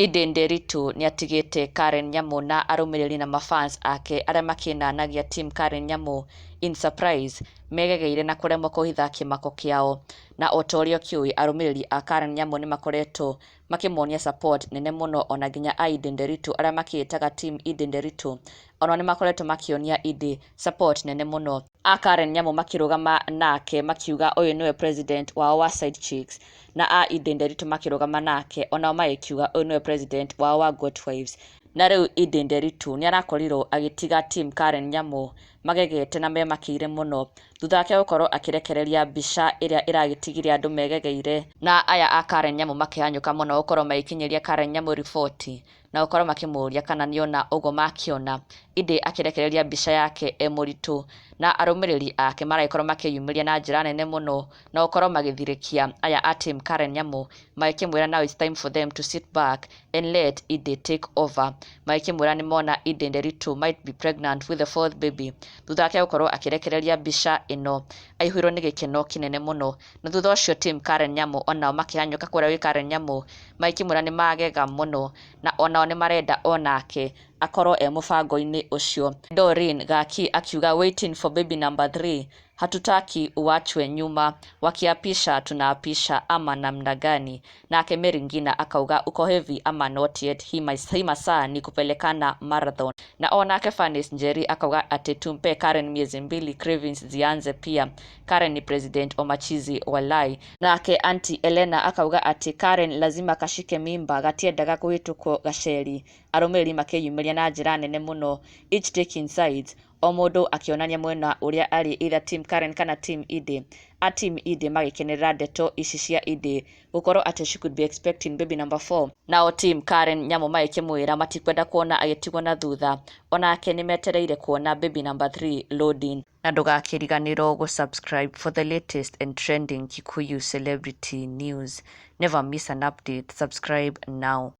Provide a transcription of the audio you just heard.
Edday Nderitu niatigite Karen Nyamu na arũmĩrĩri na mafans ake arĩa makinanagia team Karen Nyamu in surprise megegeire na kuremwo kũhitha kĩmako kĩao. Na otorĩa kĩũĩ arũmĩrĩri a Karen Nyamu nĩ makoretwo makĩmonia support nene mũno ona nginya a Edday Nderitu arĩa makĩĩtaga team Edday Nderitu ona nĩ makoretwo makĩonia Edday support nene mũno. A Karen Nyamu makĩrũgama nake makiuga ũyũ nĩwe president wao wa side chicks, na a Edday Nderitu makĩrũgama nake ona magĩkiuga ũyũ nĩwe president wao wa goat wives. Na rĩu Edday Nderitu nĩ arakorirwo agĩtiga team Karen Nyamu magegete na memakĩire mũno thutha wake gũkorwo akĩrekereria mbica ĩrĩa ĩragĩtigire andũ megegeire, na aya a Karen Nyamu makĩhanyũka mũno gũkorwo magĩkinyĩria Karen Nyamu riboti na gũkorwo makĩmũria kana nĩona ũguo makĩona. Edday akĩrekereria mbica yake mũritũ na arũmĩrĩri ake maragĩkorwo makĩyumĩria na njĩra nene mũno na gũkorwo magĩthirĩkia aya a team Karen Nyamu magĩkĩmwĩra now it's time for them to sit back and let Edday take over. Magĩkĩmwĩra nĩ mona Edday Nderitu might be pregnant with the fourth baby thutha wake gũkorwo akĩrekereria mbica ĩno. Aihũirwo nĩ gĩkeno kĩnene mũno na thutha ũcio team Karen Nyamu onao makĩhanyũka kũrĩa gwĩ Karen Nyamu magĩkĩmwĩra nĩ magega mũno na onao nĩ marenda onake akorwo mũbango-inĩ ũcio. Doreen Gaki akiuga waiting for baby number 3, hatutaki uachwe nyuma, wakiapisha tunaapisha ama namna gani. Nake Mary Ngina akauga uko heavy ama not yet, hii masaa ni kupelekana marathon. Na onake Fanny Njeri akauga ati tumpe Karen miezi 2 cravings zianze pia. Karen ni president wa machizi walai. Nake Auntie Elena akauga ati Karen lazima kashike mimba gatiendaga kũhĩtũkwo gaceri. Arũmĩrĩri makĩyumĩria na njĩra nene mũno, each taking sides, o mũndũ akĩonania mwena ũrĩa arĩ either team Karen kana team Edday. A team Edday magĩkenerera ndeto ici cia Edday gũkorwo ati she could be expecting baby number 4. Nao team Karen Nyamu magĩkĩmwĩra matikwenda kuona agĩtigwo na thutha, onake nĩ metereire kuona baby number 3 loading. Na ndũgakĩriganĩrwo gũsubscribe for the latest and trending Kikuyu celebrity news. Never miss an update. Subscribe now.